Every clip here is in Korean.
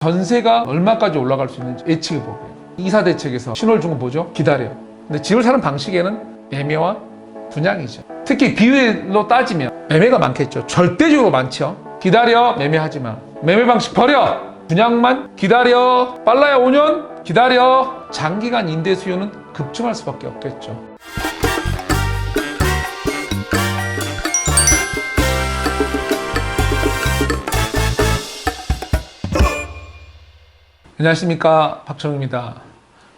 전세가 얼마까지 올라갈 수 있는지 예측해 보게요. 이사 대책에서 신호를 준 건 뭐죠? 기다려. 근데 집을 사는 방식에는 매매와 분양이죠. 특히 비율로 따지면 매매가 많겠죠. 절대적으로 많죠. 기다려, 매매하지 마. 매매 방식 버려. 분양만 기다려. 빨라야 5년 기다려. 장기간 임대 수요는 급증할 수밖에 없겠죠. 안녕하십니까, 박정입니다.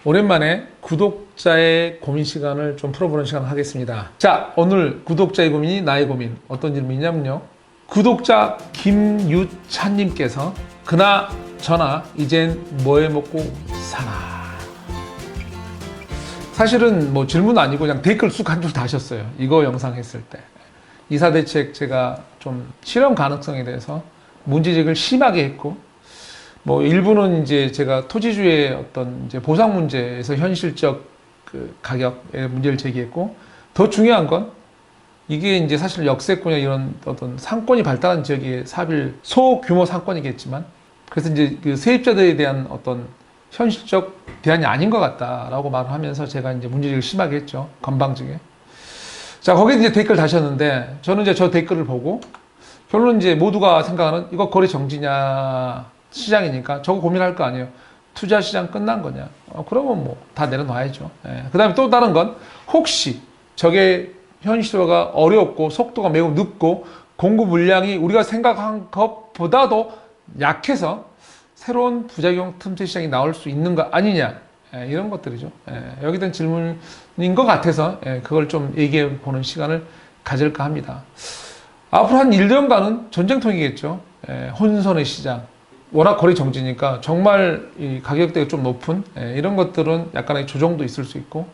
오랜만에 구독자의 고민 시간을 좀 풀어보는 시간을 하겠습니다. 자, 오늘 구독자의 고민이 나의 고민. 어떤 질문이냐면요, 구독자 김유찬님께서 그나저나 이젠 뭐해 먹고 사나. 사실은 뭐 질문 아니고 그냥 댓글 쑥 한 줄 다셨어요. 이거 영상 했을 때 이사 대책 제가 좀 실현 가능성에 대해서 문제제기를 심하게 했고, 뭐 일부는 이제 제가 토지주의 어떤 이제 보상 문제에서 현실적 그 가격의 문제를 제기했고, 더 중요한 건 이게 이제 사실 역세권이나 이런 어떤 상권이 발달한 지역의 사빌 소규모 상권이겠지만, 그래서 이제 그 세입자들에 대한 어떤 현실적 대안이 아닌 것 같다라고 말을 하면서 제가 이제 문제제기를 심하게 했죠. 건방지게. 자, 거기에 이제 댓글 다셨는데, 저는 이제 저 댓글을 보고 결론은 이제 모두가 생각하는, 이거 거래 정지냐, 시장이니까 저거 고민할 거 아니에요. 투자 시장 끝난 거냐. 그러면 뭐 다 내려놔야죠. 그 다음에 또 다른 건, 혹시 저게 현실화가 어렵고 속도가 매우 늦고 공급 물량이 우리가 생각한 것보다도 약해서 새로운 부작용 틈새 시장이 나올 수 있는 거 아니냐. 이런 것들이죠. 여기 된 질문인 것 같아서 그걸 좀 얘기해 보는 시간을 가질까 합니다. 앞으로 한 1년간은 전쟁통이겠죠. 혼선의 시장. 워낙 거래 정지니까 정말 이 가격대가 좀 높은 이런 것들은 약간의 조정도 있을 수 있고,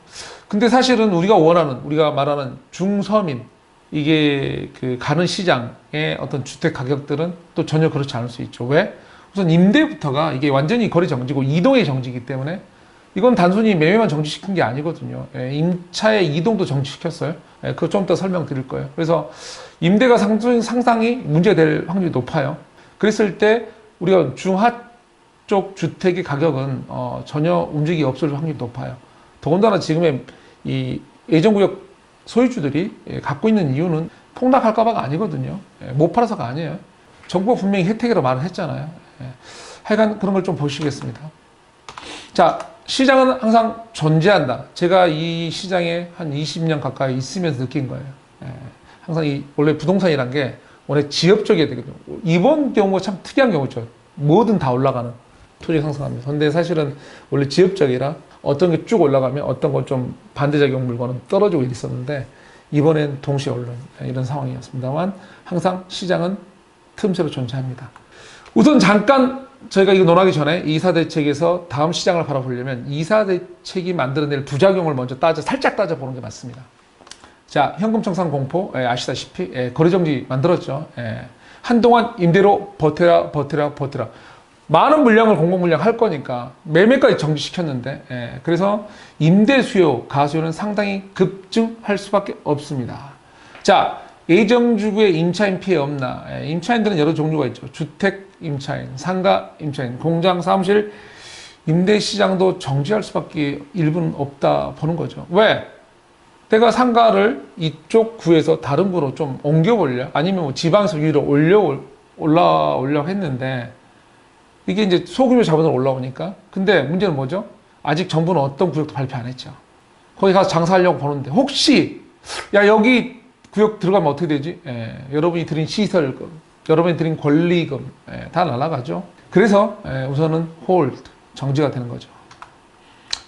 근데 사실은 우리가 말하는 중서민, 이게 그 가는 시장의 어떤 주택 가격들은 또 전혀 그렇지 않을 수 있죠. 왜? 우선 임대부터가 이게 완전히 거래 정지고 이동의 정지이기 때문에 이건 단순히 매매만 정지시킨 게 아니거든요. 임차의 이동도 정지시켰어요. 그거 좀 더 설명드릴 거예요. 그래서 임대가 상당히 문제가 될 확률이 높아요. 그랬을 때 우리가 중하 쪽 주택의 가격은 전혀 움직임이 없을 확률이 높아요. 더군다나 지금의 이 예정구역 소유주들이 갖고 있는 이유는 폭락할까봐가 아니거든요. 못 팔아서가 아니에요. 정부가 분명히 혜택이라고 말을 했잖아요. 하여간 그런 걸 좀 보시겠습니다. 자, 시장은 항상 존재한다. 제가 이 시장에 한 20년 가까이 있으면서 느낀 거예요. 항상 원래 부동산이란 게 원래 지엽적이어야 되거든요. 이번 경우가 참 특이한 경우죠. 뭐든 다 올라가는, 토지 상승하면서. 근데 사실은 원래 지엽적이라 어떤 게 쭉 올라가면 어떤 건 좀 반대작용 물건은 떨어지고 있었는데, 이번엔 동시에 오른 이런 상황이었습니다만, 항상 시장은 틈새로 존재합니다. 우선 잠깐 저희가 이거 논하기 전에 이사 대책에서 다음 시장을 바라보려면 이사 대책이 만들어낼 부작용을 먼저 살짝 따져보는 게 맞습니다. 자, 현금 청산 공포, 아시다시피 거래정지 만들었죠. 한동안 임대로 버텨라. 많은 물량을 공공물량 할 거니까 매매까지 정지시켰는데, 그래서 임대 수요, 가수요는 상당히 급증할 수밖에 없습니다. 자, 예정주구에 임차인 피해 없나? 임차인들은 여러 종류가 있죠. 주택 임차인, 상가 임차인, 공장, 사무실 임대 시장도 정지할 수밖에 일부는 없다 보는 거죠. 왜? 내가 상가를 이쪽 구에서 다른 구로 좀 옮겨보려, 아니면 뭐 지방에서 위로 올라오려고 했는데, 이게 이제 소규모 자본으로 올라오니까. 근데 문제는 뭐죠? 아직 정부는 어떤 구역도 발표 안 했죠. 거기 가서 장사하려고 보는데, 혹시 야, 여기 구역 들어가면 어떻게 되지? 여러분이 드린 시설금, 여러분이 드린 권리금 다 날아가죠. 그래서 우선은 홀드, 정지가 되는 거죠.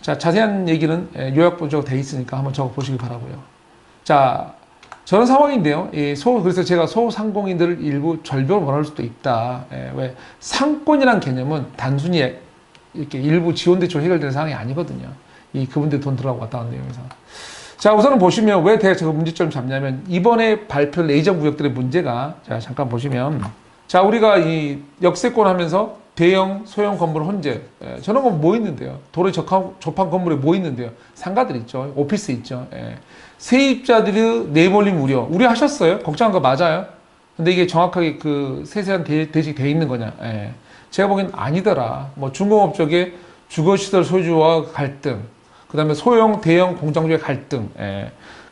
자, 자세한 얘기는 요약본적으로 돼 있으니까 한번 적어 보시기 바라고요. 자, 저런 상황인데요. 그래서 제가 소상공인들을 일부 절벽을 원할 수도 있다. 왜? 상권이란 개념은 단순히 이렇게 일부 지원대출 해결되는 상황이 아니거든요. 그분들 돈 들어가고 왔다 갔는 내용에서. 자, 우선은 보시면 왜 제가 문제점을 잡냐면, 이번에 발표한 예정 구역들의 문제가, 자, 잠깐 보시면, 자, 우리가 이 역세권 하면서 대형, 소형 건물 혼재, 저런 건 뭐 있는데요? 도로에 접한 건물에 뭐 있는데요? 상가들 있죠. 오피스 있죠. 세입자들이 내몰림 우려하셨어요? 걱정한 거 맞아요? 근데 이게 정확하게 그 세세한 대책이 돼 있는 거냐? 제가 보기엔 아니더라. 뭐 중공업 쪽에 주거시설 소유주와 갈등, 그 다음에 소형, 대형 공장주의 갈등,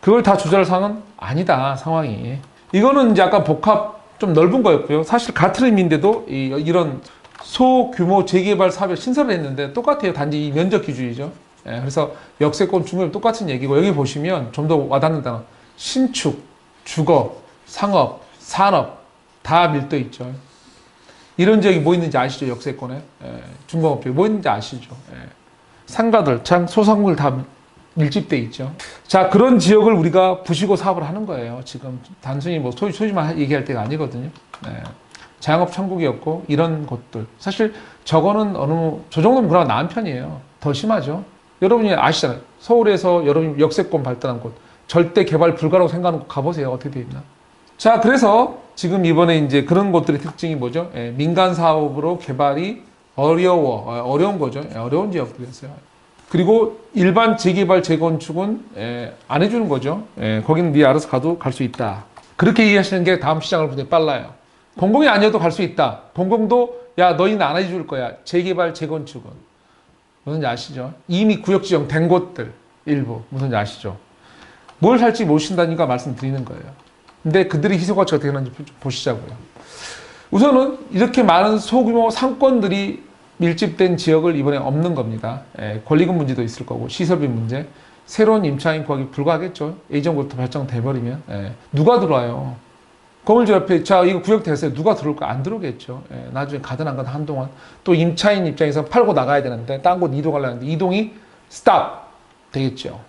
그걸 다 조절할 상황은 아니다, 상황이. 이거는 이제 약간 복합, 좀 넓은 거였고요. 사실 같은 의미인데도 이런 소규모 재개발 사업에 신설을 했는데 똑같아요. 단지 이 면적 기준이죠. 그래서 역세권 중급 똑같은 얘기고, 여기 보시면 좀 더 와닿는 단어, 신축, 주거, 상업, 산업 다 밀도 있죠. 이런 지역이 뭐 있는지 아시죠? 역세권에 중공업 지역이 뭐 있는지 아시죠? 상가들, 소상공인 다 밀집돼 있죠. 자, 그런 지역을 우리가 부시고 사업을 하는 거예요. 지금 단순히 뭐 소유만 얘기할 때가 아니거든요. 자영업 천국이었고 이런 곳들, 사실 저거는 저 정도면 그나마 나은 편이에요. 더 심하죠. 여러분이 아시잖아요. 서울에서 여러분 역세권 발달한 곳, 절대 개발 불가라고 생각하는 곳 가보세요. 어떻게 돼 있나? 자, 그래서 지금 이번에 이제 그런 곳들의 특징이 뭐죠? 민간 사업으로 개발이 어려운 거죠. 어려운 지역들이었어요. 그리고 일반 재개발, 재건축은 안 해주는 거죠. 거기는 네 알아서 가도 갈 수 있다. 그렇게 이해하시는 게 다음 시장을 보되 빨라요. 공공이 아니어도 갈 수 있다. 공공도 야, 너희는 안 해줄 거야. 재개발, 재건축은. 무슨지 아시죠? 이미 구역 지정 된 곳들 일부. 무슨지 아시죠? 뭘 살지 모르신다니까 말씀드리는 거예요. 근데 그들의 희소가치가 어떻게 되는지 보시자고요. 우선은 이렇게 많은 소규모 상권들이 밀집된 지역을 이번에 없는 겁니다. 권리금 문제도 있을 거고, 시설비 문제, 새로운 임차인 구하기 불가하겠죠. 예전부터 결정돼버리면. 누가 들어와요? 건물주 옆에, 자, 이거 구역 됐어요. 누가 들어올까? 안 들어오겠죠. 나중에 가든 안 가든 한동안. 또 임차인 입장에서 팔고 나가야 되는데, 딴 곳 이동하려는데, 이동이 스탑 되겠죠.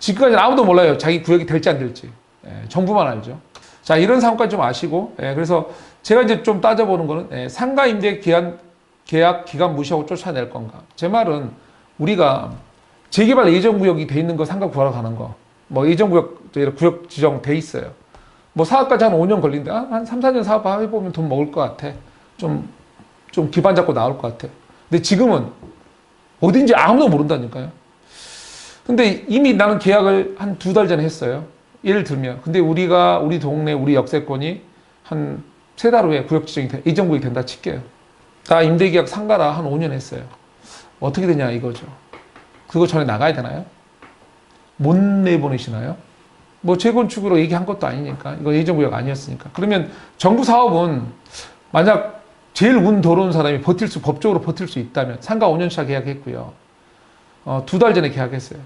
지금까지는 아무도 몰라요. 자기 구역이 될지 안 될지. 정부만 알죠. 자, 이런 상황까지 좀 아시고, 그래서 제가 이제 좀 따져보는 거는, 상가 임대 계약 기간 무시하고 쫓아낼 건가. 제 말은 우리가 재개발 예정구역이 돼 있는 거 상가 구하러 가는 거, 뭐 예정구역, 구역 지정 돼 있어요. 뭐 사업까지 한 5년 걸린데, 한 3, 4년 사업 해보면 돈 먹을 것 같아. 좀 기반 잡고 나올 것 같아. 근데 지금은 어딘지 아무도 모른다니까요. 근데 이미 나는 계약을 한 2달 전에 했어요. 예를 들면. 근데 우리 동네, 우리 역세권이 한 3달 후에 구역 지정이 예정구역이 된다 칠게요. 나 임대계약 상가라 한 5년 했어요. 어떻게 되냐 이거죠. 그거 전에 나가야 되나요? 못 내보내시나요? 뭐 재건축으로 얘기한 것도 아니니까. 이거 예정구역 아니었으니까. 그러면 정부 사업은 만약 제일 운 더러운 사람이 법적으로 버틸 수 있다면, 상가 5년차 계약했고요. 2달 전에 계약했어요.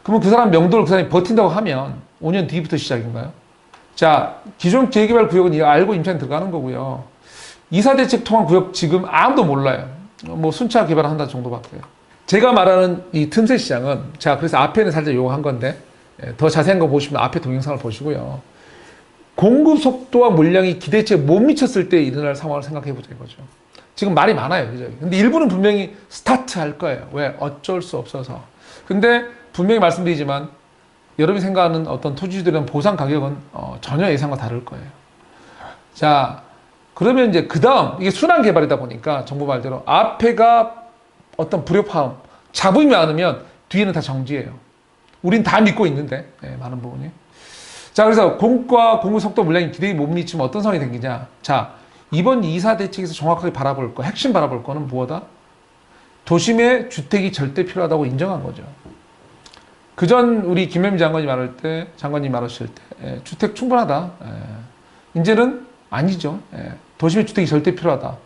그러면 그 사람 명도를 그 사람이 버틴다고 하면 5년 뒤부터 시작인가요? 자, 기존 재개발 구역은 이거 알고 임차인 들어가는 거고요. 이사대책 통한 구역 지금 아무도 몰라요. 뭐 순차 개발한다 정도밖에. 제가 말하는 이 틈새 시장은, 자, 그래서 앞에는 살짝 요구한 건데, 더 자세한 거 보시면 앞에 동영상을 보시고요. 공급 속도와 물량이 기대치에 못 미쳤을 때 일어날 상황을 생각해 보자 이거죠. 지금 말이 많아요. 그죠? 근데 일부는 분명히 스타트 할 거예요. 왜? 어쩔 수 없어서. 근데 분명히 말씀드리지만, 여러분이 생각하는 어떤 토지주들은 보상 가격은 전혀 예상과 다를 거예요. 자, 그러면 이제 그 다음, 이게 순환 개발이다 보니까 정부 말대로 앞에가 어떤 불협화음, 잡음이 많으면 뒤에는 다 정지예요. 우린 다 믿고 있는데, 많은 부분이. 자, 그래서 공과 공급 속도 물량이 기대에 못 미치면 어떤 상황이 생기냐. 자, 이번 이사 대책에서 정확하게 바라볼 거, 핵심 바라볼 거는 무엇이다? 도심에 주택이 절대 필요하다고 인정한 거죠. 그전 우리 김현미 장관님 말하실 때, 주택 충분하다. 이제는 아니죠. 도심에 주택이 절대 필요하다.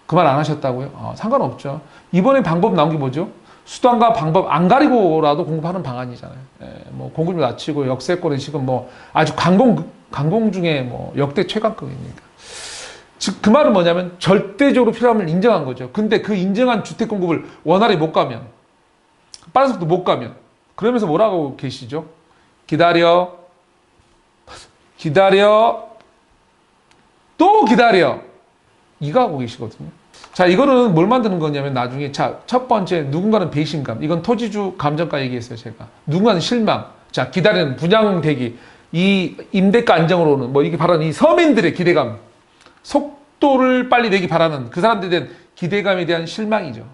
그 말 안 하셨다고요? 상관없죠. 이번에 방법 나온 게 뭐죠? 수단과 방법 안 가리고라도 공급하는 방안이잖아요. 뭐 공급을 낮추고 역세권은 지금 뭐 아주 강공 중에 뭐 역대 최강급입니다. 즉 그 말은 뭐냐면 절대적으로 필요함을 인정한 거죠. 근데 그 인정한 주택 공급을 원활히 못 가면, 빠른 속도 못 가면, 그러면서 뭐라고 계시죠? 기다려, 또 기다려. 이거 하고 계시거든요. 자, 이거는 뭘 만드는 거냐면 나중에, 자, 첫 번째, 누군가는 배신감. 이건 토지주 감정가 얘기했어요, 제가. 누군가는 실망. 자, 기다리는 분양 대기. 이 임대가 안정으로는 뭐 이게 바라는 이 서민들의 기대감. 속도를 빨리 내기 바라는 그 사람들에 대한 기대감에 대한 실망이죠.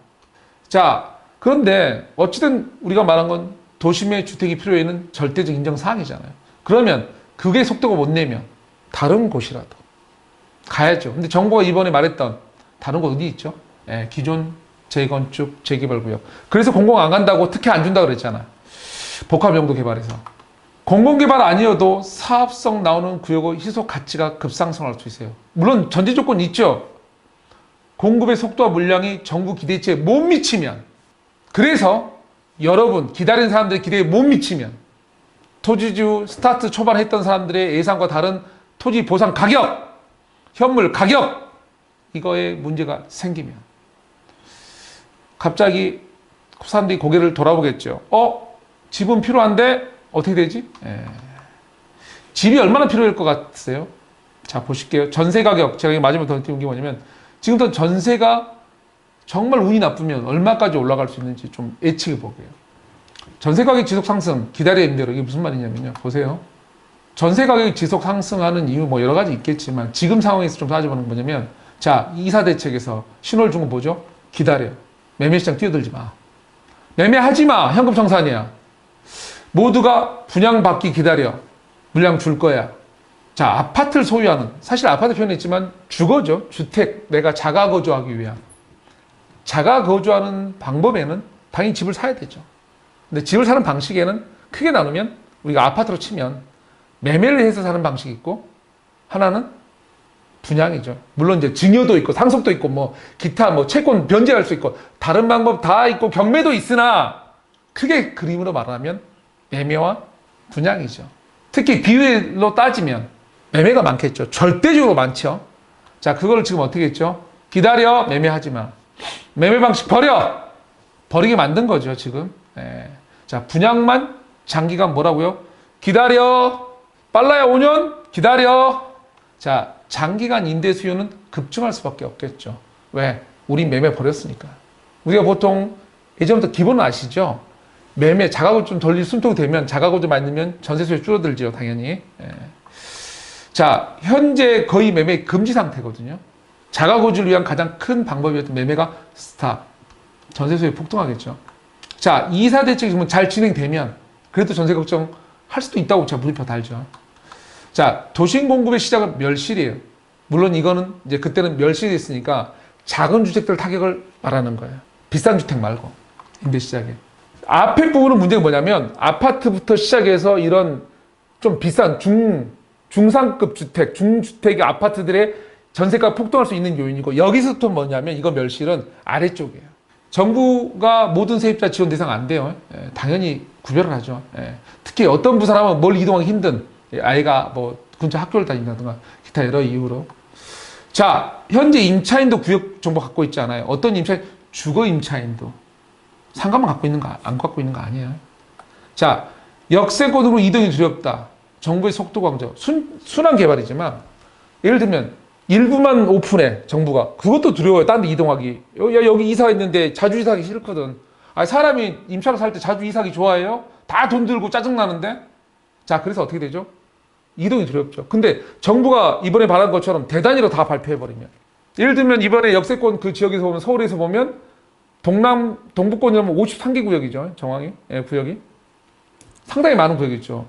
자, 그런데 어찌든 우리가 말한 건 도심의 주택이 필요에는 절대적 인정사항이잖아요. 그러면 그게 속도가 못 내면 다른 곳이라도 가야죠. 근데 정부가 이번에 말했던 다른 곳 어디 있죠? 예, 기존 재건축, 재개발구역. 그래서 공공 안 간다고 특혜 안 준다 그랬잖아. 복합용도 개발에서. 공공개발 아니어도 사업성 나오는 구역의 희소 가치가 급상승할 수 있어요. 물론 전제 조건이 있죠. 공급의 속도와 물량이 정부 기대치에 못 미치면, 그래서 여러분 기다리는 사람들의 기대에 못 미치면, 토지주 스타트 초반 했던 사람들의 예상과 다른 토지 보상 가격, 현물 가격, 이거에 문제가 생기면 갑자기 사람들이 고개를 돌아보겠죠. 집은 필요한데 어떻게 되지? 집이 얼마나 필요할 것 같으세요? 자, 보실게요. 전세 가격, 제가 마지막에 더 드린 게 뭐냐면, 지금부터 전세가 정말 운이 나쁘면 얼마까지 올라갈 수 있는지 좀 예측해 보게요. 전세 가격 지속 상승, 기다려야 힘들어. 이게 무슨 말이냐면요. 보세요. 전세 가격이 지속 상승하는 이유 뭐 여러 가지 있겠지만, 지금 상황에서 좀 따져보는 건 뭐냐면, 자, 이사 대책에서 신호를 준 거 뭐죠? 기다려. 매매 시장 뛰어들지 마. 매매하지 마. 현금 청산이야. 모두가 분양받기 기다려. 물량 줄 거야. 자, 아파트를 소유하는, 사실 아파트 표현했지만 주거죠. 주택, 내가 자가 거주하기 위한. 자가 거주하는 방법에는 당연히 집을 사야 되죠. 근데 집을 사는 방식에는 크게 나누면, 우리가 아파트로 치면 매매를 해서 사는 방식이 있고, 하나는 분양이죠. 물론 이제 증여도 있고 상속도 있고 뭐 기타 뭐 채권 변제할 수 있고 다른 방법 다 있고 경매도 있으나, 크게 그림으로 말하면 매매와 분양이죠. 특히 비율로 따지면 매매가 많겠죠. 절대적으로 많죠. 자, 그걸 지금 어떻게 했죠? 기다려, 매매하지 마. 매매 방식 버려! 버리게 만든 거죠, 지금. 자, 분양만 장기간 뭐라고요? 기다려! 빨라야 5년? 기다려! 자, 장기간 임대 수요는 급증할 수밖에 없겠죠. 왜? 우리 매매 버렸으니까. 우리가 보통 예전부터 기본은 아시죠? 매매, 자가구조 좀 덜 숨통이 되면, 자가구조 많으면 전세 수요 줄어들죠, 당연히. 자, 현재 거의 매매 금지 상태거든요. 자가구조를 위한 가장 큰 방법이었던 매매가 스탑. 전세 수요 폭등하겠죠. 자, 이사 대책이 잘 진행되면 그래도 전세 걱정 할 수도 있다고 제가 물음표 달죠. 자, 도심 공급의 시작은 멸실이에요. 물론 이거는 이제 그때는 멸실이 됐으니까 작은 주택들 타격을 말하는 거예요. 비싼 주택 말고, 임대 시작에. 앞에 부분은 문제가 뭐냐면, 아파트부터 시작해서 이런 좀 비싼 중상급 주택, 중주택의 아파트들의 전세가 폭등할 수 있는 요인이고, 여기서부터 뭐냐면, 이거 멸실은 아래쪽이에요. 정부가 모든 세입자 지원 대상 안 돼요. 당연히 구별을 하죠. 특히 어떤 부사람은 멀리 이동하기 힘든, 아이가 뭐 근처 학교를 다닌다든가 기타 여러 이유로. 자, 현재 임차인도 구역 정보 갖고 있지 않아요? 어떤 임차인? 주거 임차인도 상가만 갖고 있는 거, 안 갖고 있는 거 아니에요. 자, 역세권으로 이동이 두렵다. 정부의 속도 강조. 순환 개발이지만, 예를 들면 일부만 오픈해, 정부가. 그것도 두려워요. 딴 데 이동하기. 야, 여기 이사 있는데 자주 이사하기 싫거든. 아니, 사람이 임차로 살 때 자주 이사하기 좋아해요? 다 돈 들고 짜증나는데? 자, 그래서 어떻게 되죠? 이동이 두렵죠. 근데 정부가 이번에 말한 것처럼 대단위로 다 발표해버리면, 예를 들면 이번에 역세권 그 지역에서 보면, 서울에서 보면 동부권이라면 53개 구역이죠. 정황이. 구역이. 상당히 많은 구역이죠.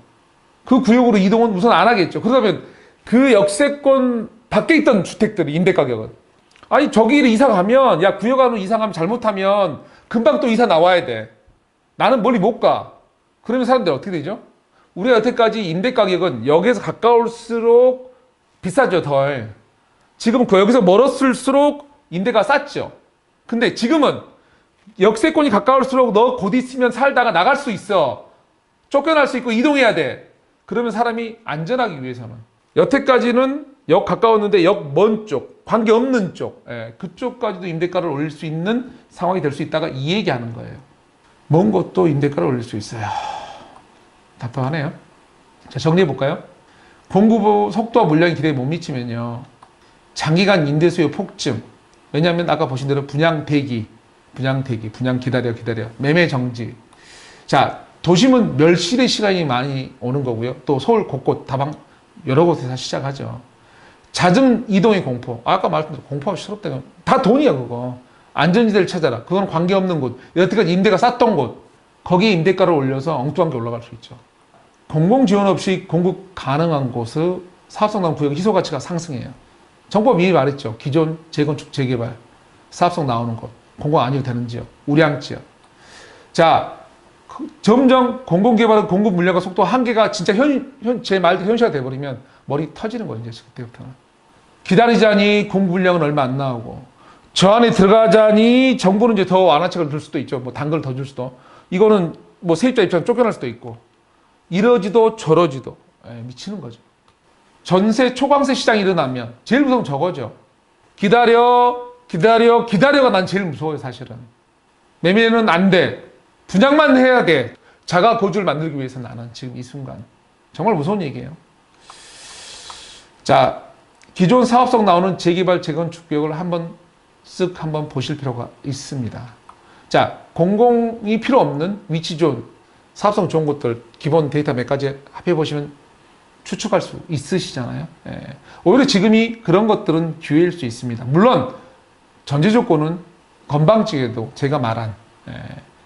그 구역으로 이동은 우선 안 하겠죠. 그러면 그 역세권 밖에 있던 주택들의 임대 가격은, 아니, 저기를 이사 가면, 야, 구역 안으로 이사 가면 잘못하면 금방 또 이사 나와야 돼. 나는 멀리 못 가. 그러면 사람들 어떻게 되죠? 우리가 여태까지 임대 가격은 역에서 가까울수록 비싸죠, 덜. 지금은 그 여기서 멀었을수록 임대가 쌌죠. 근데 지금은 역세권이 가까울수록 너 곧 있으면 살다가 나갈 수 있어. 쫓겨날 수 있고 이동해야 돼. 그러면 사람이 안전하기 위해서는. 여태까지는 역 가까웠는데 역 먼 쪽, 관계없는 쪽, 그쪽까지도 임대가를 올릴 수 있는 상황이 될 수 있다가 이 얘기하는 거예요. 먼 곳도 임대가를 올릴 수 있어요. 답답하네요. 자, 정리해 볼까요? 공급 속도와 물량이 기대에 못 미치면요, 장기간 임대 수요 폭증. 왜냐하면 아까 보신 대로 분양 대기, 분양 기다려, 매매 정지. 자, 도심은 멸실의 시간이 많이 오는 거고요. 또 서울 곳곳 다방 여러 곳에서 시작하죠. 잦은 이동의 공포. 아까 말씀드린 공포가 시끄럽다고. 다 돈이야, 그거. 안전지대를 찾아라. 그건 관계없는 곳. 여태까지 임대가 쌌던 곳. 거기에 임대가를 올려서 엉뚱한 게 올라갈 수 있죠. 공공 지원 없이 공급 가능한 곳의 사업성남 구역 희소 가치가 상승해요. 정부가 미리 말했죠. 기존 재건축, 재개발. 사업성 나오는 곳, 공공 아니어도 되는 지역, 우량 지역. 자, 점점 공공개발의 공급 물량과 속도 한계가 진짜 제 말대로 현실화 돼버리면 머리 터지는 거예요, 이제 그때부터는. 기다리자니 공급 물량은 얼마 안 나오고, 저 안에 들어가자니 정부는 이제 더 완화책을 줄 수도 있죠. 뭐 단걸 더 줄 수도. 이거는 뭐 세입자 입장 쫓겨날 수도 있고. 이러지도 저러지도. 미치는 거죠. 전세 초강세 시장이 일어나면 제일 무서운 저거죠. 기다려가 난 제일 무서워요, 사실은. 매매는 안 돼. 분양만 해야 돼. 자가 거주를 만들기 위해서 나는 지금 이 순간. 정말 무서운 얘기예요. 자, 기존 사업성 나오는 재개발, 재건축 구역을 한번 보실 필요가 있습니다. 자, 공공이 필요 없는 위치 좋은 사업성 좋은 곳들 기본 데이터 몇 가지 합해 보시면 추측할 수 있으시잖아요. 오히려 지금이 그런 것들은 기회일 수 있습니다. 물론 전제 조건은 건방지게도 제가 말한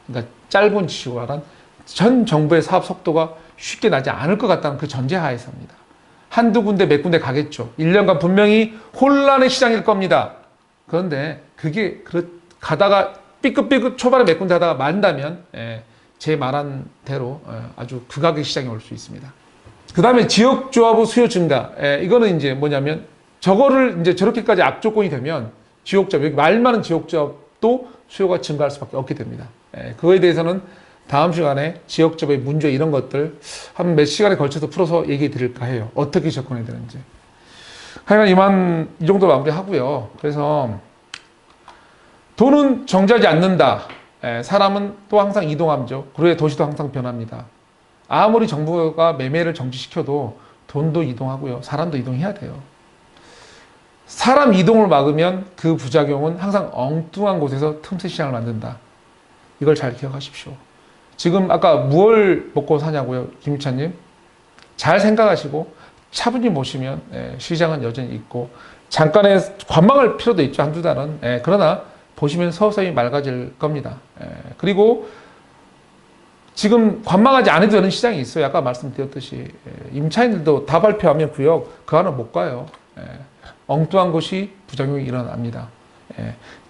그러니까 짧은 지시고 말한 전 정부의 사업 속도가 쉽게 나지 않을 것 같다는 그 전제 하에서입니다. 한두 군데 몇 군데 가겠죠. 1년간 분명히 혼란의 시장일 겁니다. 그런데 그게 가다가 삐끗삐끗 초반에 몇 군데 하다가 만다면 제 말한 대로 아주 극악의 시장이 올 수 있습니다. 그 다음에 지역조합의 수요 증가. 이거는 이제 뭐냐면 저거를 이제 저렇게까지 악조건이 되면 지역조합, 여기 말 많은 지역조합도 수요가 증가할 수밖에 없게 됩니다. 그거에 대해서는 다음 시간에 지역조합의 문제 이런 것들 한 몇 시간에 걸쳐서 풀어서 얘기해 드릴까 해요. 어떻게 접근해야 되는지. 하여간 이 정도 마무리 하고요. 그래서 돈은 정지하지 않는다. 사람은 또 항상 이동하죠. 그래 도시도 항상 변합니다. 아무리 정부가 매매를 정지시켜도 돈도 이동하고요. 사람도 이동해야 돼요. 사람 이동을 막으면 그 부작용은 항상 엉뚱한 곳에서 틈새 시장을 만든다. 이걸 잘 기억하십시오. 지금 아까 무얼 먹고 사냐고요, 김유찬님? 잘 생각하시고 차분히 보시면 시장은 여전히 있고 잠깐의 관망할 필요도 있죠. 한두 달은. 그러나 보시면 서서히 맑아질 겁니다. 그리고 지금 관망하지 않아도 되는 시장이 있어요. 아까 말씀드렸듯이 임차인들도 다 발표하면 구역 그 안은 못 가요. 엉뚱한 것이 부작용이 일어납니다.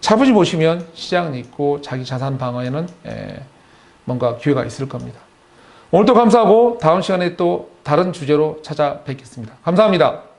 차분히 보시면 시장은 있고 자기 자산 방어에는 뭔가 기회가 있을 겁니다. 오늘도 감사하고 다음 시간에 또 다른 주제로 찾아뵙겠습니다. 감사합니다.